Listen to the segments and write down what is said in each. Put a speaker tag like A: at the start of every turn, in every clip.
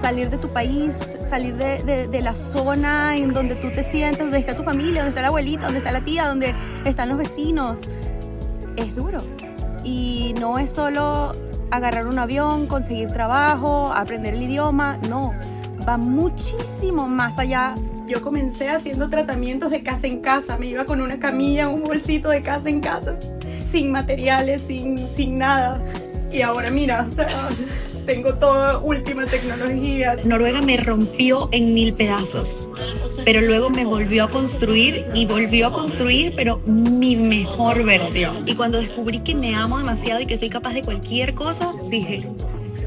A: salir de tu país, salir de la zona en donde tú te sientes, donde está tu familia, donde está la abuelita, donde está la tía, donde están los vecinos. Es duro. Y no es solo agarrar un avión, conseguir trabajo, aprender el idioma, no. Va muchísimo más allá. Yo comencé haciendo tratamientos de casa en casa. Me iba con una camilla, un bolsito de casa en casa, sin materiales, sin nada. Y ahora mira, o sea, tengo toda última tecnología.
B: Noruega me rompió en 1000 pedazos, pero luego me volvió a construir y volvió a construir, pero mi mejor versión. Y cuando descubrí que me amo demasiado y que soy capaz de cualquier cosa, dije,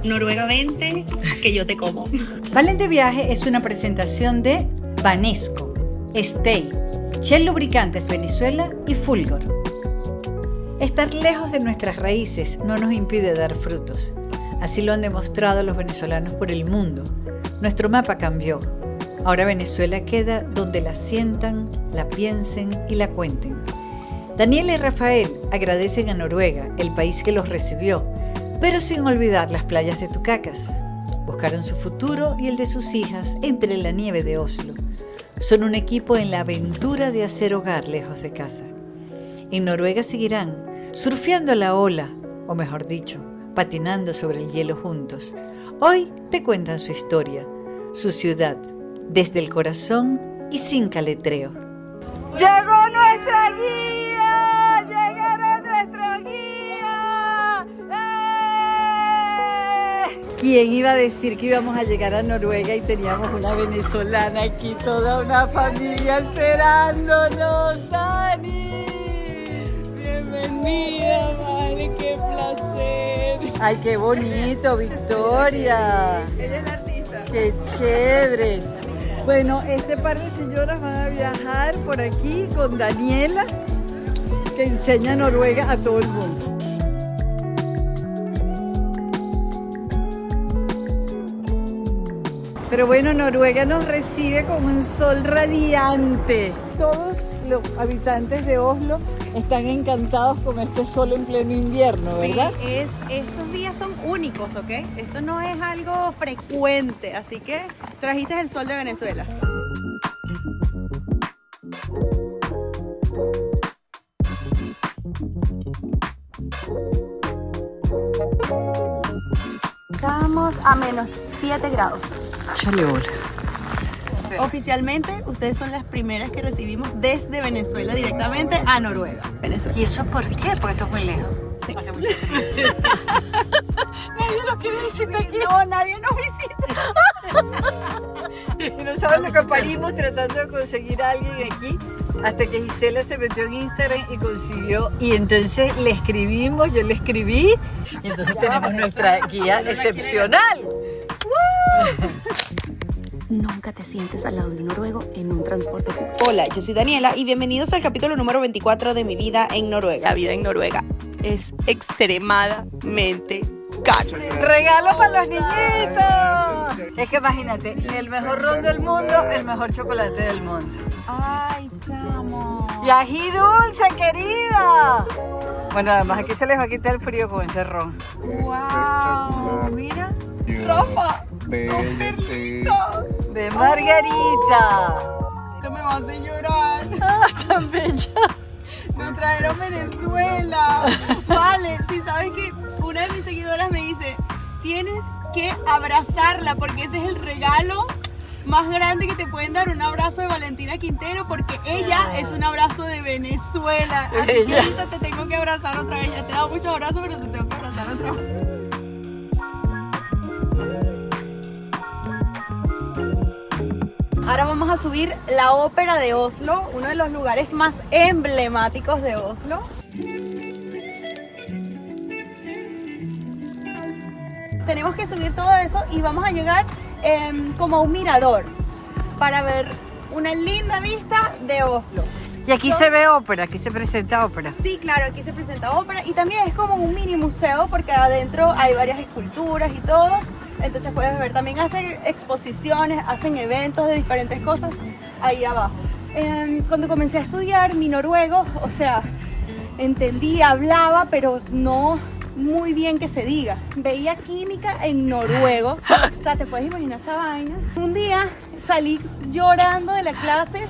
B: Noruega, vente, que yo te como.
C: Valen de Viaje es una presentación de Banesco, Stay, Shell Lubricantes Venezuela y Fulgor. Estar lejos de nuestras raíces no nos impide dar frutos. Así lo han demostrado los venezolanos por el mundo. Nuestro mapa cambió. Ahora Venezuela queda donde la sientan, la piensen y la cuenten. Daniela y Rafael agradecen a Noruega, el país que los recibió, pero sin olvidar las playas de Tucacas. Buscaron su futuro y el de sus hijas entre la nieve de Oslo. Son un equipo en la aventura de hacer hogar lejos de casa. En Noruega seguirán surfeando la ola, o mejor dicho, patinando sobre el hielo juntos. Hoy te cuentan su historia, su ciudad, desde el corazón y sin caletreo.
D: ¡Llegó nuestra guía! ¡Llegaron nuestra guía!
C: ¿Quién iba a decir que íbamos a llegar a Noruega y teníamos una venezolana aquí, toda una familia esperándonos? ¡Dani!
D: Bienvenida, madre, qué placer.
C: ¡Ay, qué bonito, Victoria!
D: Ella es la artista.
C: ¡Qué chévere! Bueno, este par de señoras van a viajar por aquí con Daniela, que enseña Noruega a todo el mundo. Pero bueno, Noruega nos recibe con un sol radiante. Todos los habitantes de Oslo están encantados con este sol en pleno invierno, ¿verdad?
A: Sí, estos días son únicos, ¿ok? Esto no es algo frecuente, así que trajiste el sol de Venezuela. Estamos a menos 7 grados.
C: Échale bola.
A: Oficialmente, ustedes son las primeras que recibimos desde Venezuela directamente a Noruega. Venezuela.
C: ¿Y eso por qué? Porque esto es muy lejos.
A: Sí.
C: Hace mucho frío. Nadie nos quiere visitar aquí.
A: No, nadie nos visita.
C: Y no saben lo que parimos tratando de conseguir a alguien aquí, hasta que Gisela se metió en Instagram y consiguió. Y entonces le escribimos, yo le escribí, y entonces tenemos nuestra guía excepcional.
A: Nunca te sientes al lado de un noruego en un transporte público. Hola, yo soy Daniela y bienvenidos al capítulo número 24 de mi vida en Noruega. La vida en Noruega es extremadamente caro.
C: ¡Regalo para los niñitos! Es que imagínate, el mejor ron del mundo, el mejor chocolate del mundo.
A: Ay, chamo.
C: ¡Y ají dulce, querida! Bueno, además aquí se les va a quitar el frío con ese ron.
A: Wow, mira. Rafa, súper lindo.
C: De Margarita.
D: Esto me va a hacer llorar.
C: ¡Ah, tan bella!
D: Nos trajeron Venezuela. Vale, si sabes que una de mis seguidoras me dice, tienes que abrazarla porque ese es el regalo más grande que te pueden dar, un abrazo de Valentina Quintero, porque ella es un abrazo de Venezuela. Así que ahorita te tengo que abrazar otra vez. Ya te he dado muchos abrazos, pero te tengo que abrazar otra vez.
A: Ahora vamos a subir la ópera de Oslo, uno de los lugares más emblemáticos de Oslo. Tenemos que subir todo eso y vamos a llegar como a un mirador para ver una linda vista de Oslo.
C: Y aquí se ve ópera, aquí se presenta ópera.
A: Sí, claro, aquí se presenta ópera y también es como un mini museo porque adentro hay varias esculturas y todo. Entonces puedes ver, también hacen exposiciones, hacen eventos de diferentes cosas ahí abajo. Cuando comencé a estudiar mi noruego, o sea, entendía, hablaba, pero no muy bien que se diga. Veía química en noruego. O sea, te puedes imaginar esa vaina. Un día salí llorando de la clase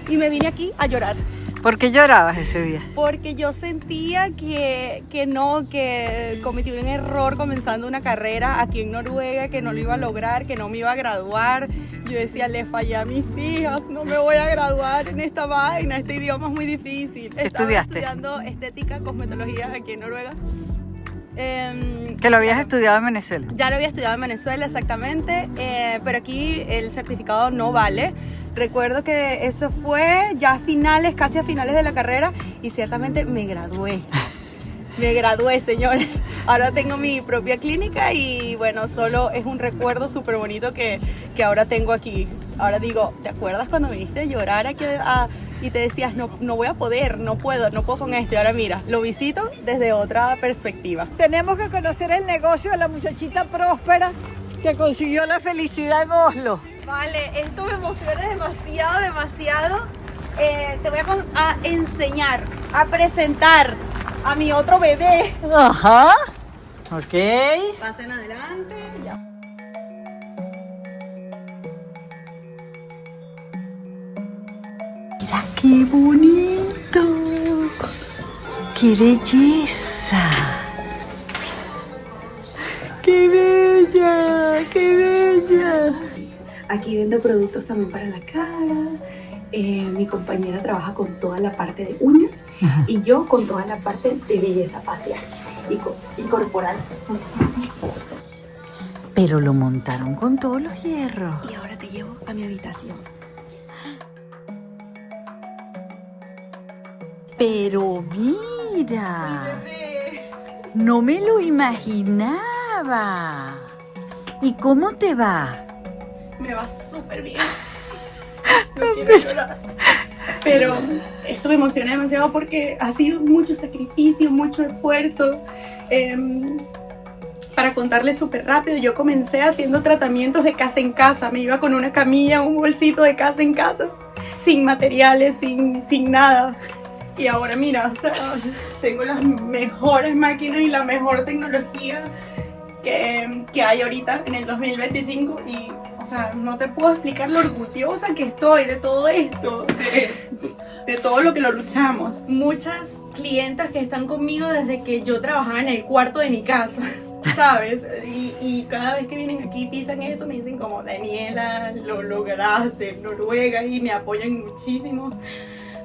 A: y me vine aquí a llorar.
C: ¿Por qué llorabas ese día?
A: Porque yo sentía que cometí un error comenzando una carrera aquí en Noruega, que no lo iba a lograr, que no me iba a graduar. Yo decía, le fallé a mis hijas, no me voy a graduar en esta vaina, este idioma es muy difícil.
C: ¿Qué
A: Estaba
C: estudiaste?
A: estudiando estética, cosmetología aquí en Noruega.
C: Que lo habías estudiado en Venezuela.
A: Ya lo había estudiado en Venezuela, exactamente, pero aquí el certificado no vale. Recuerdo que eso fue ya casi a finales de la carrera y ciertamente me gradué. Me gradué, señores. Ahora tengo mi propia clínica y bueno, solo es un recuerdo súper bonito que ahora tengo aquí. Ahora digo, ¿te acuerdas cuando viniste a llorar aquí y te decías, no voy a poder, no puedo con esto? Y ahora mira, lo visito desde otra perspectiva.
C: Tenemos que conocer el negocio de la muchachita próspera que consiguió la felicidad en Oslo.
A: Vale, esto me emociona demasiado. Te voy a enseñar, a presentar a mi otro bebé.
C: Ajá. Ok.
A: Pasen adelante, ya.
C: Mira qué bonito. Qué belleza. Qué bella, qué bella.
A: Aquí vendo productos también para la cara. Mi compañera trabaja con toda la parte de uñas y yo con toda la parte de belleza facial y corporal.
C: Pero lo montaron con todos los hierros.
A: Y ahora te llevo a mi habitación.
C: Pero mira, no me lo imaginaba. ¿Y cómo te va?
A: Me va súper bien. No quiero llorar. Pero esto me emociona demasiado porque ha sido mucho sacrificio, mucho esfuerzo. Para contarles súper rápido, yo comencé haciendo tratamientos de casa en casa. Me iba con una camilla, un bolsito de casa en casa, sin materiales, sin nada. Y ahora mira, o sea, tengo las mejores máquinas y la mejor tecnología que hay ahorita en el 2025 y, o sea, no te puedo explicar lo orgullosa que estoy de todo esto, de todo lo que lo luchamos. Muchas clientas que están conmigo desde que yo trabajaba en el cuarto de mi casa, ¿sabes? Y cada vez que vienen aquí pisan esto, me dicen como, Daniela, lo lograste en Noruega, y me apoyan muchísimo.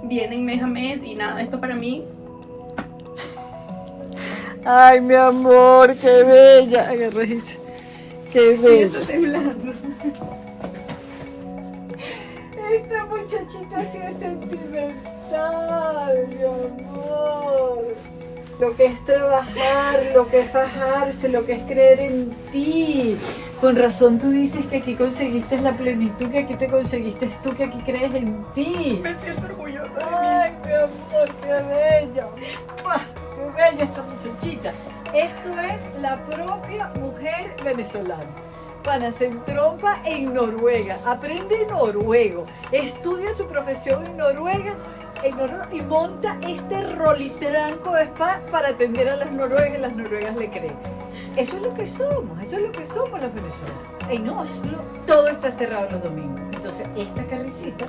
A: Vienen mes a mes y nada, esto para mí.
C: Ay, mi amor, qué bella. Agárrese. Qué bella.
A: Estoy temblando.
C: Esta muchachita sí es sentimental, mi amor. Lo que es trabajar, lo que es fajarse, lo que es creer en ti. Con razón tú dices que aquí conseguiste la plenitud, que aquí te conseguiste tú, que aquí crees en ti.
A: Me siento orgullosa de mí.
C: Ay, mi amor, qué bello. ¡Mua! Qué bella esta muchachita. Esto es la propia mujer venezolana. Pana se entrompa en Noruega, aprende noruego, estudia su profesión en Noruega y monta este rolitranco de spa para atender a las noruegas y las noruegas le creen. Eso es lo que somos los venezolanos. En Oslo todo está cerrado los domingos. Entonces esta carricita,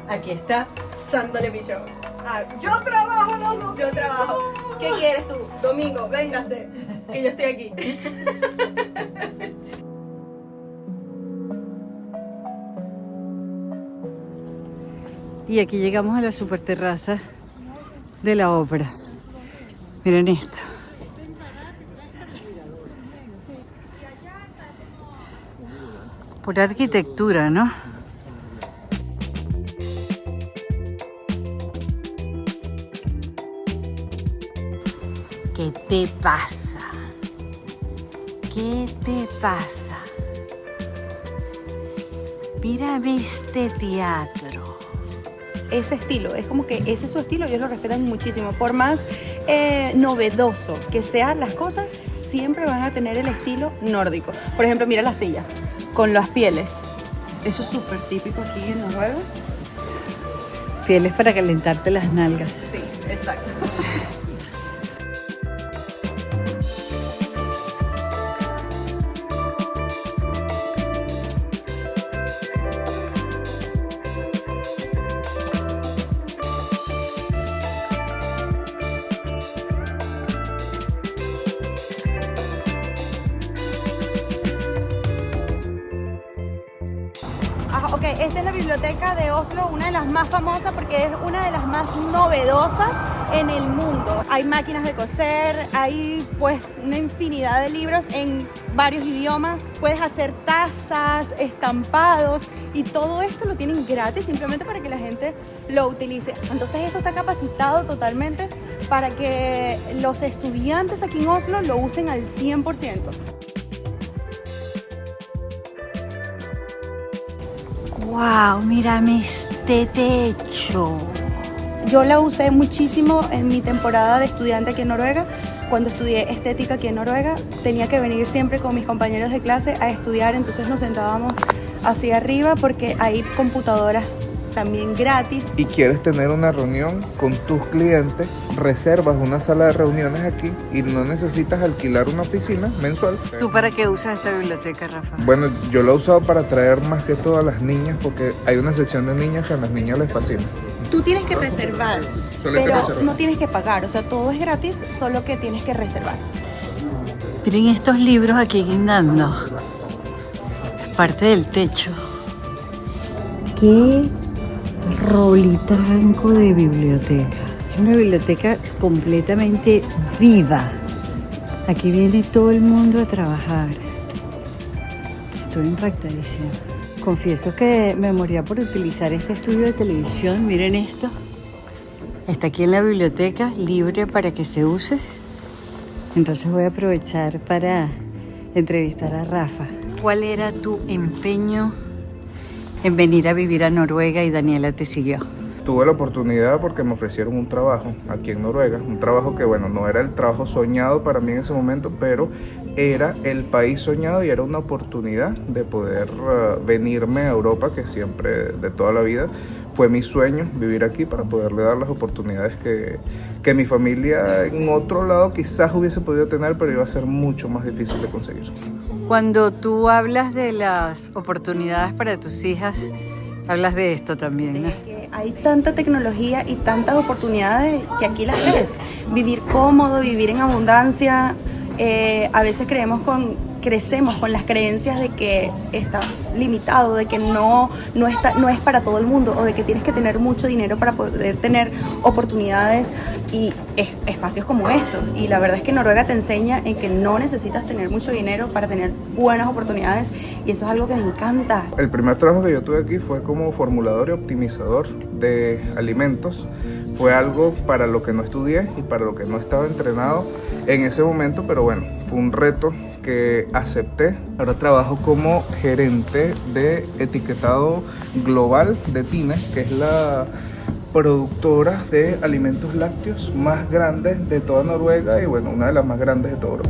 C: aquí está.
A: Sándale Pichón.
C: Yo trabajo los domingos.
A: Yo trabajo. ¿Qué quieres tú? Domingo, véngase, que yo estoy aquí.
C: Y aquí llegamos a la super terraza de la ópera. Miren esto. Pura arquitectura, ¿no? ¿Qué te pasa? ¿Qué te pasa? Mírame este teatro.
A: Ese estilo, es como que ese es su estilo, ellos lo respetan muchísimo. Por más novedoso que sean las cosas, siempre van a tener el estilo nórdico. Por ejemplo, mira las sillas con las pieles. Eso es súper típico aquí en Noruega.
C: Pieles para calentarte las nalgas.
A: Sí, exacto. esta es la biblioteca de Oslo, una de las más famosas porque es una de las más novedosas en el mundo. Hay máquinas de coser, hay pues una infinidad de libros en varios idiomas. Puedes hacer tazas, estampados y todo esto lo tienen gratis simplemente para que la gente lo utilice. Entonces esto está capacitado totalmente para que los estudiantes aquí en Oslo lo usen al 100%.
C: ¡Wow! Mírame este techo.
A: Yo la usé muchísimo en mi temporada de estudiante aquí en Noruega. Cuando estudié estética aquí en Noruega, tenía que venir siempre con mis compañeros de clase a estudiar, entonces nos sentábamos hacia arriba porque hay computadoras también gratis.
E: Y quieres tener una reunión con tus clientes, reservas una sala de reuniones aquí y no necesitas alquilar una oficina mensual.
C: ¿Tú para qué usas esta biblioteca, Rafa?
E: Bueno, yo lo he usado para traer más que todo a las niñas porque hay una sección de niñas que a las niñas les fascina.
A: Tú tienes que reservar,
E: Solo hay que
A: pero
E: reservar.
A: no tienes que pagar, o sea, todo es gratis, solo que tienes que reservar.
C: Miren estos libros aquí guindando. Es parte del techo. ¡Qué rolitranco de biblioteca! Es una biblioteca completamente viva. Aquí viene todo el mundo a trabajar. Estoy impactadísima. Confieso que me moría por utilizar este estudio de televisión. Miren esto. Está aquí en la biblioteca, libre para que se use. Entonces voy a aprovechar para entrevistar a Rafa. ¿Cuál era tu empeño en venir a vivir a Noruega y Daniela te siguió?
E: Tuve la oportunidad porque me ofrecieron un trabajo aquí en Noruega, un trabajo que bueno, no era el trabajo soñado para mí en ese momento, pero era el país soñado y era una oportunidad de poder venirme a Europa, que siempre, de toda la vida, fue mi sueño vivir aquí para poderle dar las oportunidades que mi familia en otro lado quizás hubiese podido tener, pero iba a ser mucho más difícil de conseguir.
C: Cuando tú hablas de las oportunidades para tus hijas, hablas de esto también, ¿no?
A: Que hay tanta tecnología y tantas oportunidades que aquí las ves. Vivir cómodo, vivir en abundancia. A veces crecemos con las creencias de que está limitado, de que no es para todo el mundo o de que tienes que tener mucho dinero para poder tener oportunidades y espacios como estos. Y la verdad es que Noruega te enseña en que no necesitas tener mucho dinero para tener buenas oportunidades y eso es algo que me encanta.
E: El primer trabajo que yo tuve aquí fue como formulador y optimizador de alimentos. Fue algo para lo que no estudié y para lo que no estaba entrenado en ese momento, pero bueno, fue un reto que acepté. Ahora trabajo como gerente de etiquetado global de Tine, que es la productora de alimentos lácteos más grande de toda Noruega y bueno, una de las más grandes de toda Europa.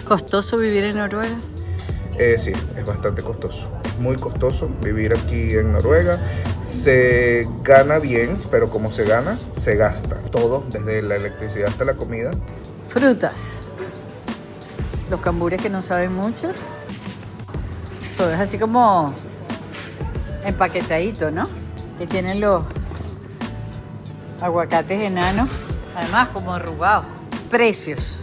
C: ¿Costoso vivir en Noruega?
E: Sí, es bastante costoso, muy costoso vivir aquí en Noruega. Se gana bien, pero como se gana, se gasta. Todo, desde la electricidad hasta la comida.
C: Frutas. Los cambures que no saben mucho. Todo es así como empaquetadito, ¿no? Que tienen los aguacates enanos, además como arrugados. Precios.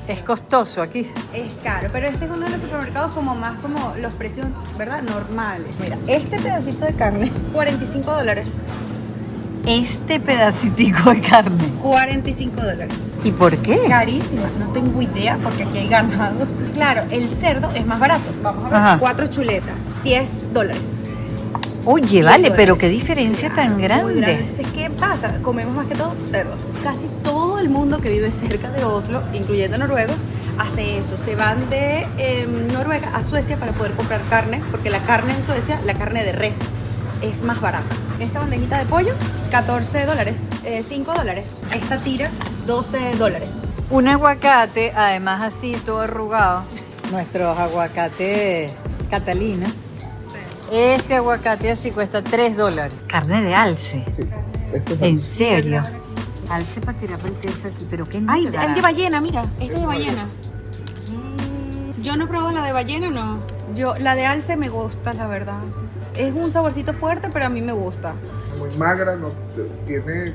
C: Es costoso aquí.
A: Es caro, pero este es uno de los supermercados como más como los precios, ¿verdad? Normales. Mira, este pedacito de carne, $45.
C: Este pedacitico de carne.
A: $45.
C: ¿Y por qué?
A: Carísima, no tengo idea porque aquí hay ganado. Claro, el cerdo es más barato. Vamos a ver,
C: Ajá.
A: 4 chuletas, $10.
C: Oye, vale,
A: $10.
C: pero qué diferencia tan
A: Muy
C: grande.
A: Entonces, ¿qué pasa? Comemos más que todo cerdo. Casi todo el mundo que vive cerca de Oslo, incluyendo noruegos, hace eso. Se van de Noruega a Suecia para poder comprar carne, porque la carne en Suecia, la carne de res, es más barata. Esta bandejita de pollo, $14, $5. Esta tira, $12.
C: Un aguacate, además así, todo arrugado. Nuestros aguacates Catalina. Este aguacate así cuesta $3. Carne de alce.
E: Sí, esto es
C: ¿En serio? Alce para tirar por el techo aquí, pero qué
A: Ay,
C: negra.
A: el de ballena, mira, este de ballena. Yo no he probado la de ballena, no. La de alce me gusta, la verdad. Es un saborcito fuerte, pero a mí me gusta.
E: muy magra, no tiene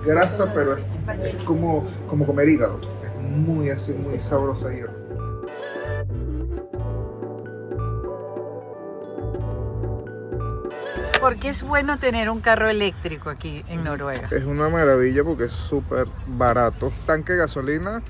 E: grasa, pero es como comer hígado. Es muy así, muy sabrosa y
C: ¿Por qué es bueno tener un carro eléctrico aquí en Noruega?
E: Es una maravilla porque es súper barato. Tanque de gasolina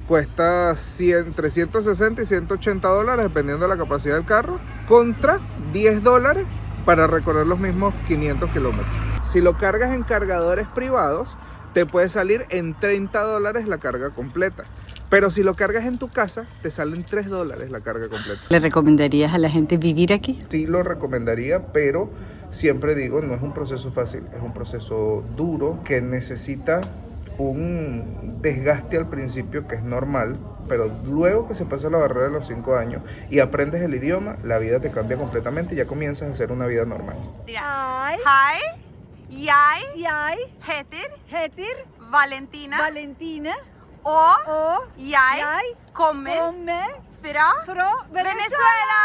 E: cuesta entre 160 y 180 dólares dependiendo de la capacidad del carro, contra 10 dólares para recorrer los mismos 500 kilómetros. Si lo cargas en cargadores privados, te puede salir en 30 dólares la carga completa. Pero si lo cargas en tu casa, te salen 3 dólares la carga completa.
C: ¿Le recomendarías a la gente vivir aquí?
E: Sí lo recomendaría, pero siempre digo, no es un proceso fácil, es un proceso duro que necesita un desgaste al principio que es normal, pero luego que se pasa la barrera de los 5 años y aprendes el idioma, la vida te cambia completamente y ya comienzas a hacer una vida normal.
D: Hei, jeg heter Valentina, og jeg kommer fra Venezuela!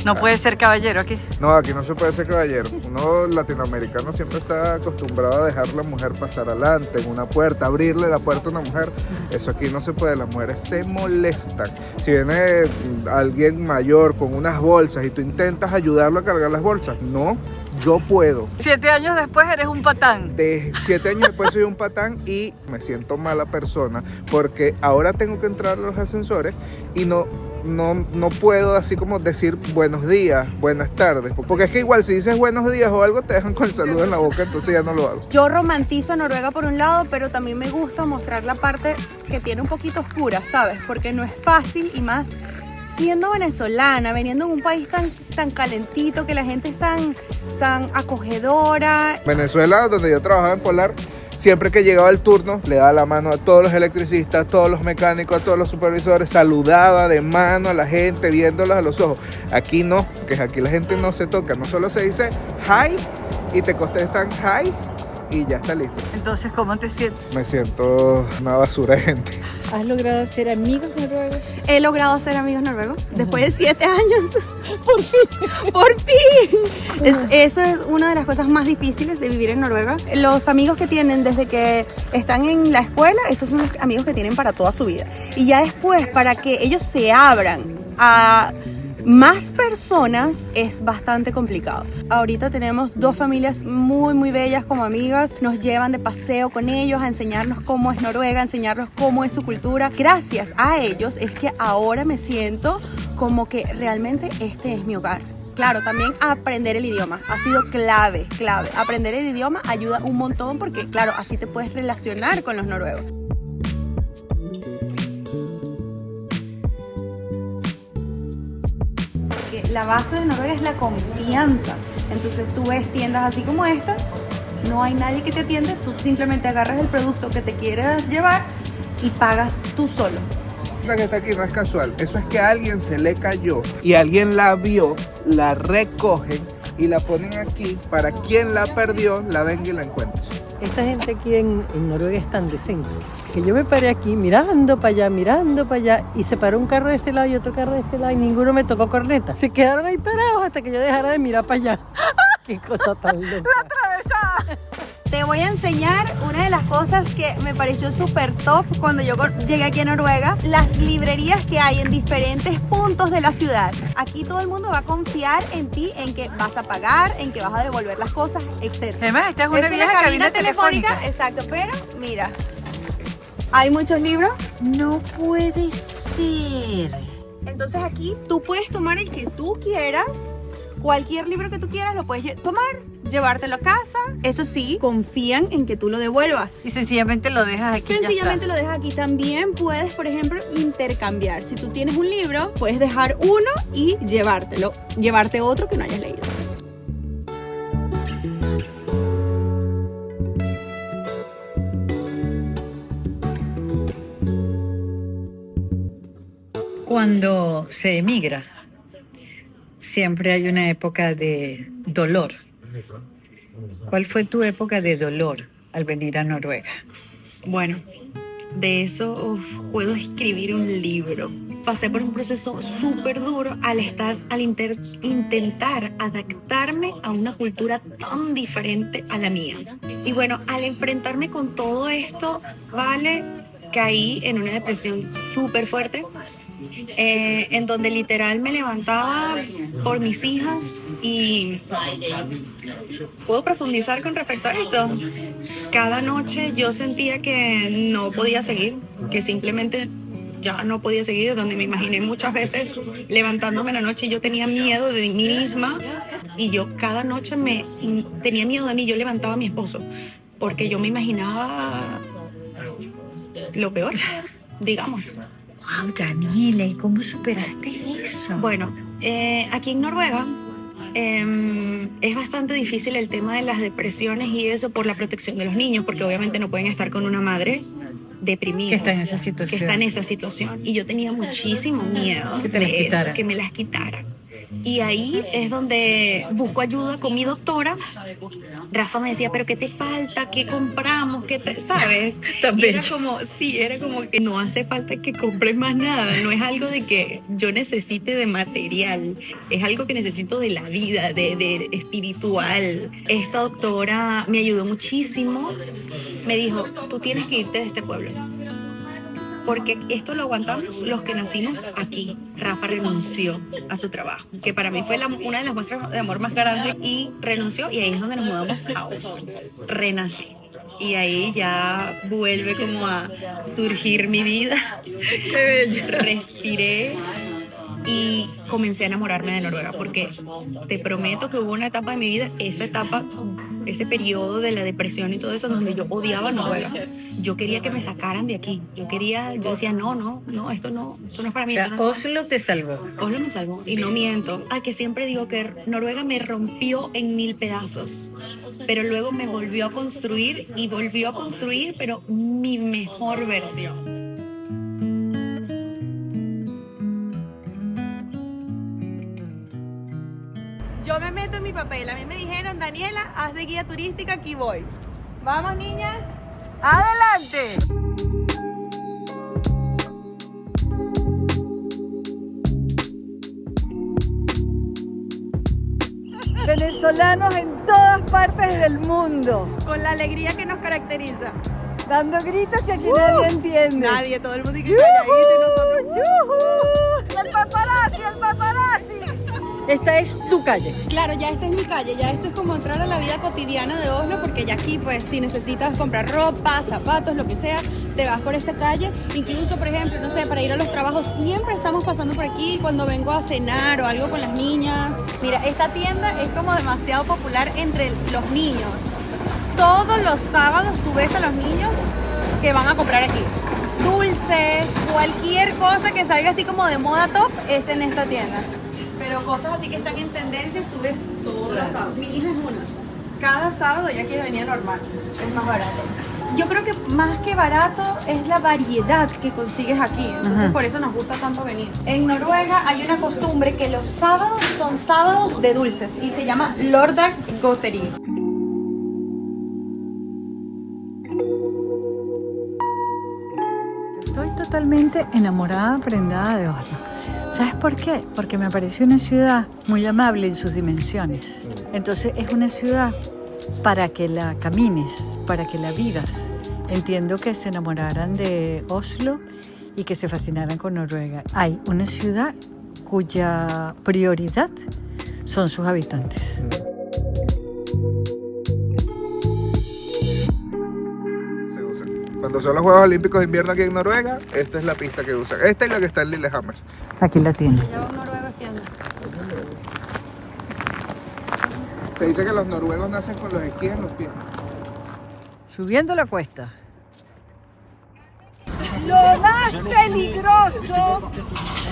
C: No puede ser caballero aquí.
E: No, aquí no se puede ser caballero. Uno latinoamericano siempre está acostumbrado a dejar a la mujer pasar adelante en una puerta, abrirle la puerta a una mujer. Eso aquí no se puede, las mujeres se molestan. Si viene alguien mayor con unas bolsas y tú intentas ayudarlo a cargar las bolsas, no, yo puedo.
C: 7 años después eres un patán.
E: De 7 años después soy un patán y me siento mala persona porque ahora tengo que entrar a los ascensores y no puedo así como decir buenos días, buenas tardes, porque es que igual si dices buenos días o algo te dejan con el saludo en la boca, entonces ya no lo hago.
A: Yo romantizo a Noruega por un lado, pero también me gusta mostrar la parte que tiene un poquito oscura, ¿sabes? Porque no es fácil y más siendo venezolana, veniendo en un país tan calentito, que la gente es tan acogedora.
E: Venezuela, donde yo trabajaba en Polar, siempre que llegaba el turno, le daba la mano a todos los electricistas, a todos los mecánicos, a todos los supervisores, saludaba de mano a la gente, viéndolos a los ojos. Aquí no, que aquí la gente no se toca, no solo se dice hi y te contestan hi y ya está listo.
C: Entonces, ¿cómo te sientes?
E: Me siento una basura de gente.
F: ¿Has logrado hacer amigos noruegos?
A: He logrado hacer amigos noruegos después de 7 años. ¡Por fin! ¡Por fin! Eso es una de las cosas más difíciles de vivir en Noruega. Los amigos que tienen desde que están en la escuela, esos son los amigos que tienen para toda su vida. Y ya después, para que ellos se abran a más personas, es bastante complicado. Ahorita tenemos 2 familias muy bellas como amigas. Nos llevan de paseo con ellos a enseñarnos cómo es Noruega, a enseñarnos cómo es su cultura. Gracias a ellos es que ahora me siento como que realmente este es mi hogar. Claro, también aprender el idioma ha sido clave. Aprender el idioma ayuda un montón porque, claro, así te puedes relacionar con los noruegos. La base de Noruega es la confianza. Entonces tú ves tiendas así como estas, no hay nadie que te atiende, tú simplemente agarras el producto que te quieras llevar y pagas tú solo.
E: La que está aquí no es casual, eso es que a alguien se le cayó y alguien la vio, la recogen y la ponen aquí para quien la perdió, la venga y la encuentre.
F: Esta gente aquí en Noruega es tan decente que yo me paré aquí mirando para allá y se paró un carro de este lado y otro carro de este lado y ninguno me tocó corneta. Se quedaron ahí parados hasta que yo dejara de mirar para allá. Qué cosa tan loca.
A: ¡La atravesada! Te voy a enseñar una de las cosas que me pareció súper top cuando yo llegué aquí a Noruega. Las librerías que hay en diferentes puntos de la ciudad. Aquí todo el mundo va a confiar en ti, en que vas a pagar, en que vas a devolver las cosas, etc.
C: Además, esta es una vieja cabina telefónica.
A: Exacto, pero mira, hay muchos libros.
C: No puede ser.
A: Entonces aquí tú puedes tomar el que tú quieras. Cualquier libro que tú quieras lo puedes tomar, llevártelo a casa. Eso sí, confían en que tú lo devuelvas.
C: Y sencillamente lo dejas aquí.
A: Sencillamente lo dejas aquí. También puedes, por ejemplo, intercambiar. Si tú tienes un libro, puedes dejar uno y llevarte otro que no hayas leído.
B: Cuando se emigra, siempre hay una época de dolor. ¿Cuál fue tu época de dolor al venir a Noruega?
C: Bueno,
B: de eso puedo escribir un libro. Pasé por un proceso súper duro al intentar adaptarme a una cultura tan diferente a la mía. Y bueno, al enfrentarme con todo esto, caí en una depresión súper fuerte, en donde literal me levantaba por mis hijas. Y puedo profundizar con respecto a esto. Cada noche yo sentía que no podía seguir, que simplemente ya no podía seguir, donde me imaginé muchas veces levantándome en la noche y yo tenía miedo de mí misma, y yo cada noche tenía miedo de mí. Yo levantaba a mi esposo porque yo me imaginaba lo peor, digamos.
C: Wow, Daniela, ¿y cómo superaste eso?
B: Bueno, aquí en Noruega es bastante difícil el tema de las depresiones y eso por la protección de los niños, porque obviamente no pueden estar con una madre deprimida
C: Que está en esa situación.
B: que está en esa situación. Y yo tenía muchísimo miedo
C: Que te las
B: de eso,
C: quitaran.
B: que me las quitaran. Y ahí es donde busco ayuda con mi doctora. Rafa me decía, pero ¿qué te falta? ¿Qué compramos? ¿Sabes?
C: Tan
B: Y era
C: bello.
B: como que no hace falta que compres más nada. No es algo de que yo necesite de material. Es algo que necesito de la vida, de espiritual. Esta doctora me ayudó muchísimo. Me dijo, tú tienes que irte de este pueblo, porque esto lo aguantamos los que nacimos aquí. Rafa renunció a su trabajo, que para mí fue una de las muestras de amor más grandes, y renunció, y ahí es donde nos mudamos a Oslo. Renací. Y ahí ya vuelve como a surgir mi vida. Respiré y comencé a enamorarme de Noruega, porque te prometo que hubo una etapa de mi vida, ese periodo de la depresión y todo eso, donde yo odiaba Noruega. Yo quería que me sacaran de aquí. Yo decía, no, esto no es para
C: O
B: mí.
C: sea,
B: esto no-
C: Oslo te salvó.
B: Oslo me salvó, y no miento. Que siempre digo que Noruega me rompió en 1000 pedazos, pero luego me volvió a construir, pero mi mejor versión.
D: Yo me meto en mi papel. A mí me dijeron, Daniela, haz de guía turística, aquí voy. Vamos, niñas. ¡Adelante!
G: Venezolanos en todas partes del mundo,
D: Con la alegría que nos caracteriza.
G: dando gritos que aquí nadie entiende.
D: Nadie, todo el mundo dice calladito y nosotros.
G: ¡Yujú!
D: ¡El paparazzi, el paparazzi!
G: Esta es tu calle.
D: Claro, ya esta es mi calle, ya esto es como entrar a la vida cotidiana de Oslo, porque ya aquí, pues, si necesitas comprar ropa, zapatos, lo que sea, te vas por esta calle. Incluso, por ejemplo, no sé, para ir a los trabajos siempre estamos pasando por aquí, cuando vengo a cenar o algo con las niñas. Mira, esta tienda es como demasiado popular entre los niños. Todos los sábados tú ves a los niños que van a comprar aquí. Dulces, cualquier cosa que salga así como de moda top es en esta tienda. Pero cosas así que están en tendencia, tú ves todos los sábados. Mi hija es una. Cada sábado ella quiere venir normal. Es más barato. Yo creo que más que barato es la variedad que consigues aquí. Entonces por eso nos gusta tanto venir. En Noruega hay una costumbre que los sábados son sábados de dulces y se llama Lørdag Godteri.
C: Estoy totalmente enamorada, prendada de Oslo. ¿Sabes por qué? Porque me pareció una ciudad muy amable en sus dimensiones. Entonces es una ciudad para que la camines, para que la vivas. Entiendo que se enamoraran de Oslo y que se fascinaran con Noruega. Hay una ciudad cuya prioridad son sus habitantes.
E: Se usa. Cuando son los Juegos Olímpicos de Invierno aquí en Noruega, esta es la pista que usan. Esta y la que está en Lillehammer.
C: Aquí la tiene.
D: Ya va un noruego esquiando.
E: Se dice que los noruegos nacen con los esquíes en los pies.
G: Subiendo la cuesta. Lo más peligroso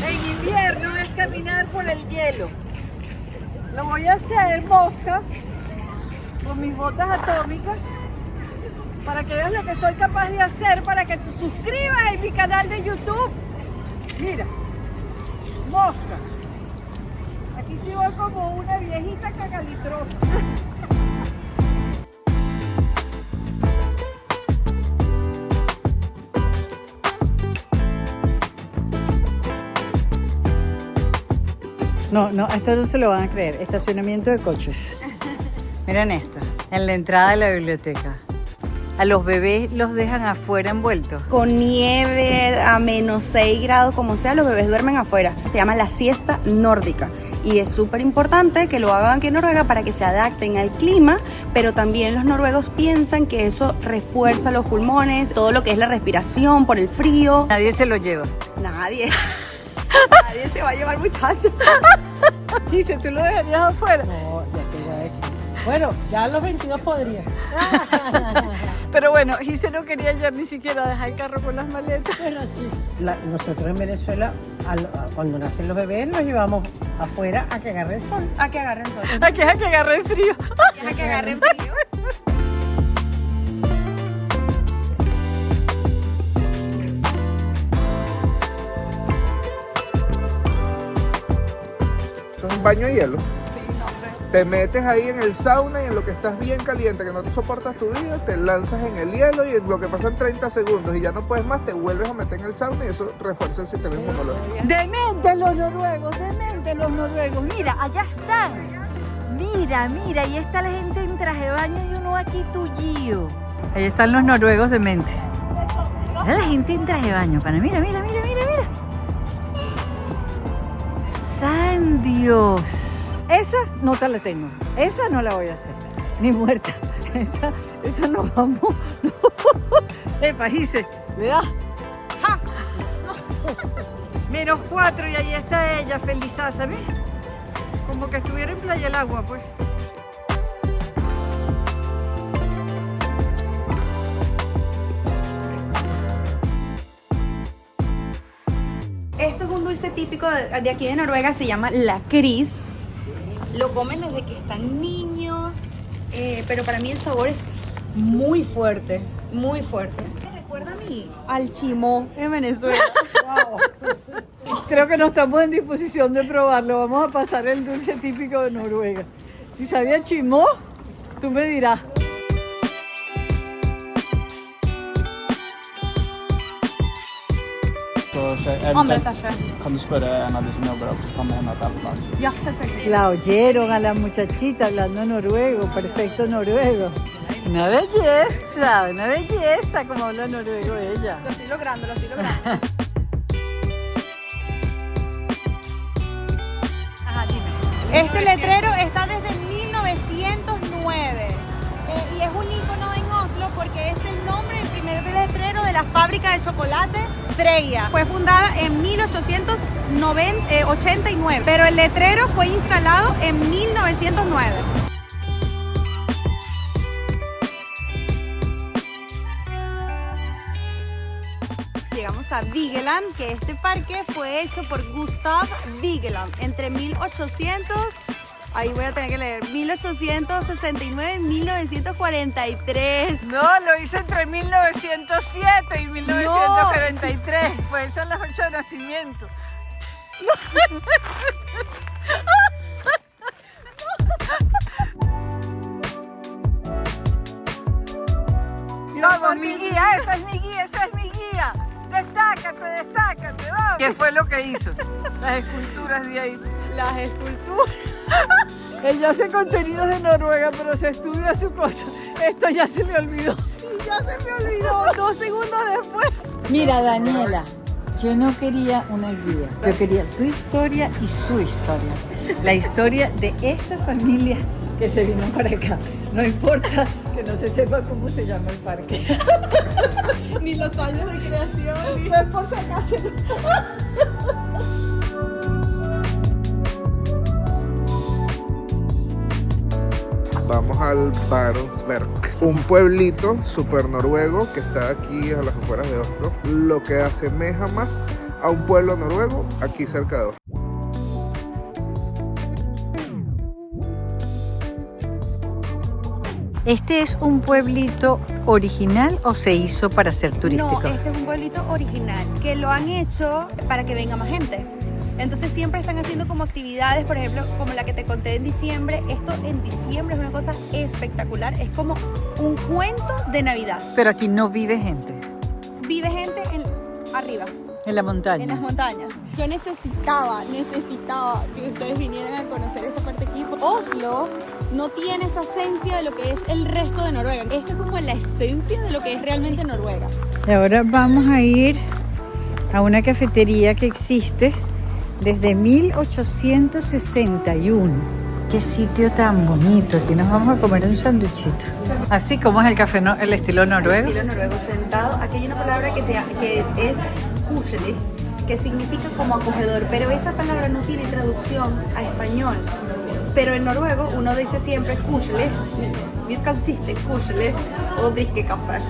G: en invierno es caminar por el hielo. Lo voy a hacer mosca con mis botas atómicas para que veas lo que soy capaz de hacer, para que te suscribas en mi canal de YouTube. Mira, mosca. Aquí sí voy como una viejita cagalitrosa.
C: No, esto no se lo van a creer. Estacionamiento de coches. Miren esto, en la entrada de la biblioteca. A los bebés los dejan afuera envueltos.
A: Con nieve a -6 grados, como sea, los bebés duermen afuera. Se llama la siesta nórdica. Y es súper importante que lo hagan aquí en Noruega para que se adapten al clima, pero también los noruegos piensan que eso refuerza los pulmones, todo lo que es la respiración por el frío.
C: Nadie se lo lleva.
A: Nadie se va a llevar, muchachos.
C: Dice, ¿tú lo dejarías afuera?
F: No, ya te iba a decir. Bueno, ya a los 22 podría.
C: Pero bueno, Gise no quería ya ni siquiera dejar el carro con las maletas.
F: Bueno, sí. Nosotros en Venezuela, cuando nacen los bebés, los llevamos afuera a que agarre el sol.
A: A que agarren sol.
C: Aquí es a que agarre el frío.
A: A que agarren frío.
E: ¿Es un baño de hielo? Te metes ahí en el sauna y en lo que estás bien caliente, que no te soportas tu vida, te lanzas en el hielo y en lo que pasan 30 segundos y ya no puedes más, te vuelves a meter en el sauna y eso refuerza el sistema inmunológico.
G: Demente los noruegos, demente los noruegos. Mira, allá están. Mira, ahí está la gente en traje de baño y uno aquí tullío.
C: Ahí están los noruegos de mente. Mira la gente en traje de baño, pana. Mira. ¡San Dios! Esa no te la tengo. Esa no la voy a hacer. Ni muerta. Esa no vamos. Epa, Gise, le da. ¡Ja! -4 y ahí está ella, felizaza, ¿ves? Como que estuviera en Playa del Agua, pues.
A: Esto es un dulce típico de aquí de Noruega, se llama lakris. Lo comen desde que están niños, pero para mí el sabor es muy fuerte, muy fuerte. Me recuerda a mí al chimó en Venezuela.
C: Wow. Creo que no estamos en disposición de probarlo. Vamos a pasar el dulce típico de Noruega. Si sabía chimó, tú me dirás.
A: Hombre, está feo.
H: Kan du spørre en av de som jobber der, så kan det hende at jeg er på lag.
A: Ya se te
C: La oyeron a la muchachita hablando noruego, perfecto noruego. Una belleza como habla noruego ella.
A: Lo estoy logrando.
C: Ajá, dime.
A: Este letrero está desde 1909 y es un ícono en Oslo porque es el nombre del primer letrero de la fábrica de chocolate Freia. Fue fundada en 1889, pero el letrero fue instalado en 1909. Llegamos a Vigeland, que este parque fue hecho por Gustav Vigeland entre 1869 y 1943.
C: No, lo hizo entre 1907 y 1943. Pues esa es la fecha de nacimiento. Vamos, mi guía, esa es mi guía. Destácate, vamos. ¿Qué fue lo que hizo? Las esculturas de ahí.
A: Las esculturas.
C: Ella hace contenidos de Noruega, pero se estudia su cosa. Esto ya se me olvidó.
A: Y ya se me olvidó 2 segundos después.
C: Mira, Daniela, yo no quería una guía. Yo quería tu historia y su historia. La historia de esta familia que se vino para acá. No importa que no se sepa cómo se llama el parque.
A: Ni los años de creación.
C: No es por si acaso.
E: Vamos al Barentsburg, un pueblito súper noruego que está aquí a las afueras de Oslo, lo que asemeja más a un pueblo noruego aquí cerca de Oslo.
C: ¿Este es un pueblito original o se hizo para ser turístico?
A: No, este es un pueblito original, que lo han hecho para que venga más gente. Entonces siempre están haciendo como actividades, por ejemplo, como la que te conté en diciembre. Esto en diciembre es una cosa espectacular, es como un cuento de Navidad.
C: Pero aquí no vive gente.
A: Vive gente arriba.
C: En la montaña.
A: En las montañas. Yo necesitaba que ustedes vinieran a conocer esta parte aquí. Oslo no tiene esa esencia de lo que es el resto de Noruega. Esto es como la esencia de lo que es realmente Noruega.
C: Y ahora vamos a ir a una cafetería que existe desde 1861. Qué sitio tan bonito. Aquí nos vamos a comer un sanduchito. Así como es el café, el estilo noruego.
A: Estilo noruego sentado. Aquí hay una palabra que es kuselig, que significa como acogedor, pero esa palabra no tiene traducción a español. Pero en noruego uno dice siempre kuselig, vi skal sitte kuselig og drikke kaffe.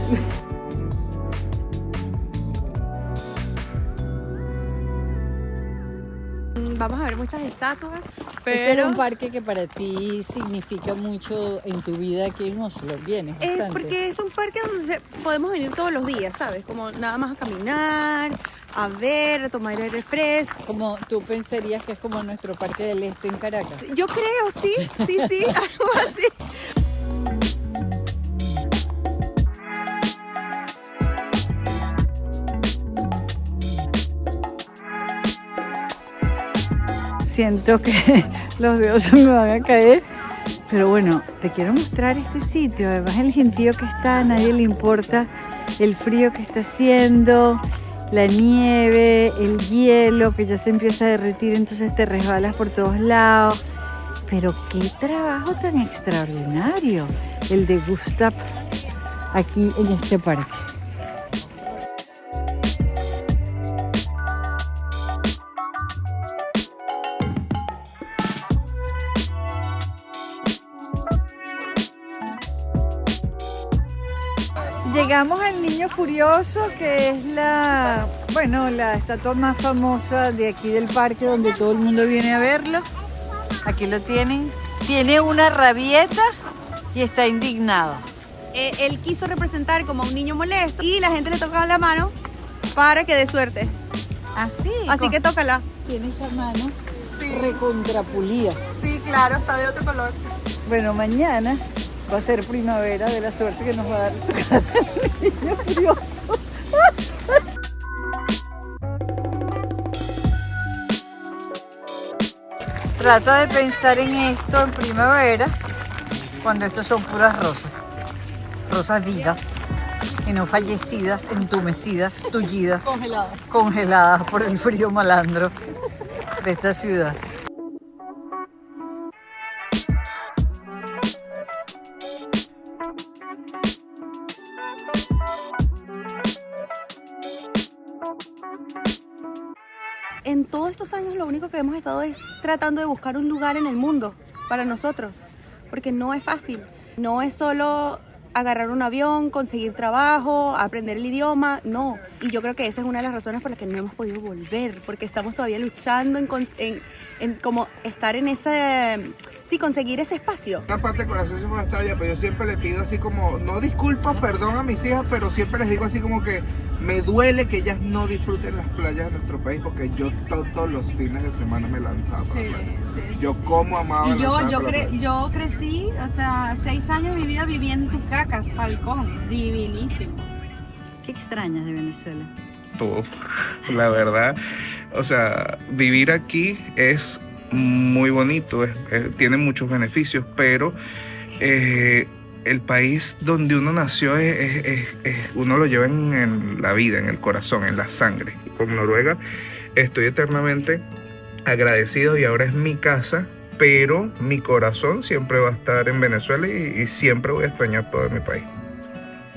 A: Vamos a ver muchas estatuas,
C: Este es
A: pero
C: un parque que para ti significa mucho en tu vida aquí en Oslo. Vienes bastante.
A: porque es un parque donde podemos venir todos los días, ¿sabes? Como nada más a caminar, a ver, a tomar aire fresco.
C: Como tú pensarías que es como nuestro Parque del Este en Caracas.
A: Yo creo, sí, algo así.
C: Siento que los dedos se me van a caer. Pero bueno, te quiero mostrar este sitio. Además el gentío que está, a nadie le importa el frío que está haciendo, la nieve, el hielo que ya se empieza a derretir, entonces te resbalas por todos lados. Pero qué trabajo tan extraordinario el de Gustav aquí en este parque. Llegamos al Niño Furioso, que es la estatua más famosa de aquí del parque, donde todo el mundo viene a verlo. Aquí lo tienen. Tiene una rabieta y está indignado.
A: Él quiso representar como a un niño molesto y la gente le tocaba la mano para que dé suerte. Así que tócala.
C: Tiene esa mano
A: Sí.
C: recontrapulida.
A: Sí, claro, está de otro color.
C: Bueno, mañana va a ser primavera, de la suerte que nos va a dar tocar el Niño Furioso. Trata de pensar en esto en primavera, cuando estos son puras rosas. Rosas vivas y no fallecidas, entumecidas, tullidas, congeladas por el frío malandro de esta ciudad.
A: En todos estos años lo único que hemos estado es tratando de buscar un lugar en el mundo para nosotros, porque no es fácil. No es solo agarrar un avión, conseguir trabajo, aprender el idioma, no. Y yo creo que esa es una de las razones por las que no hemos podido volver, porque estamos todavía luchando en como estar en ese, sí, conseguir ese espacio.
E: Una parte del corazón siempre está allá, pero yo siempre le pido así como, no disculpas, perdón a mis hijas, pero siempre les digo así como que me duele que ellas no disfruten las playas de nuestro país, porque yo todos los fines de semana me lanzaba para la playa. Yo como amaba
A: Y
E: lanzarme para la playa.
A: yo crecí, o sea, 6 años de mi vida viviendo en Tucacas, Falcón, divinísimo.
C: ¿Qué extrañas de Venezuela?
E: Todo, la verdad. O sea, vivir aquí es muy bonito, tiene muchos beneficios, pero el país donde uno nació uno lo lleva en la vida, en el corazón, en la sangre. Con Noruega estoy eternamente agradecido y ahora es mi casa, pero mi corazón siempre va a estar en Venezuela y siempre voy a extrañar todo mi país.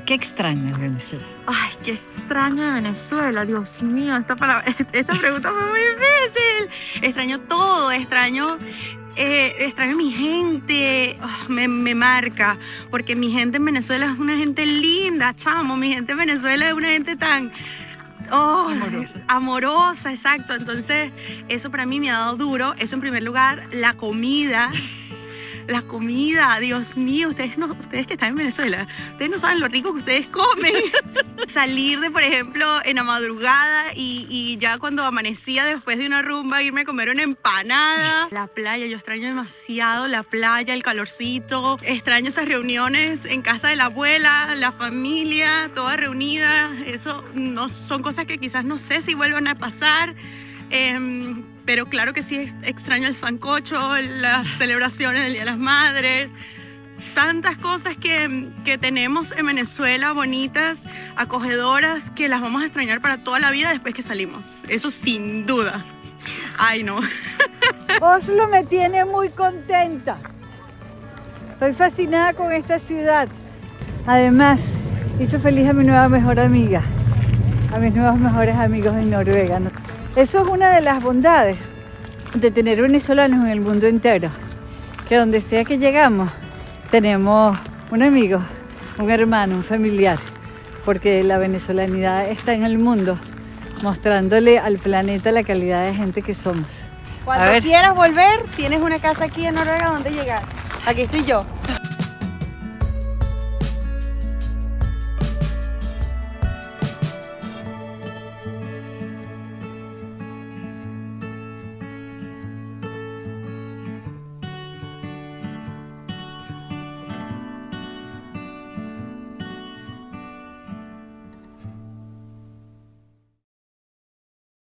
C: ¿Qué extrañas de Venezuela?
A: Ay, qué extraño de Venezuela, Dios mío, esta pregunta fue muy difícil. Extraño todo, extraño mi gente, me marca, porque mi gente en Venezuela es una gente linda, chamo, mi gente en Venezuela es una gente tan amorosa, exacto. Entonces, eso para mí me ha dado duro. Eso en primer lugar, la comida. la comida, Dios mío, ustedes que están en Venezuela, ustedes no saben lo rico que ustedes comen. Salir de, por ejemplo, en la madrugada y ya cuando amanecía después de una rumba, irme a comer una empanada. La playa, yo extraño demasiado la playa, el calorcito. Extraño esas reuniones en casa de la abuela, la familia, toda reunida. Eso no son cosas que quizás no sé si vuelvan a pasar. Pero claro que sí extraño el sancocho, las celebraciones del Día de las Madres. Tantas cosas que tenemos en Venezuela bonitas, acogedoras, que las vamos a extrañar para toda la vida después que salimos. Eso sin duda. Ay, no.
G: Oslo me tiene muy contenta. Estoy fascinada con esta ciudad. Además, hizo feliz a mi nueva mejor amiga, a mis nuevos mejores amigos en Noruega. Eso es una de las bondades de tener venezolanos en el mundo entero, que donde sea que llegamos tenemos un amigo, un hermano, un familiar, porque la venezolanidad está en el mundo, mostrándole al planeta la calidad de gente que somos.
D: Cuando quieras volver, tienes una casa aquí en Noruega donde llegar. Aquí estoy yo.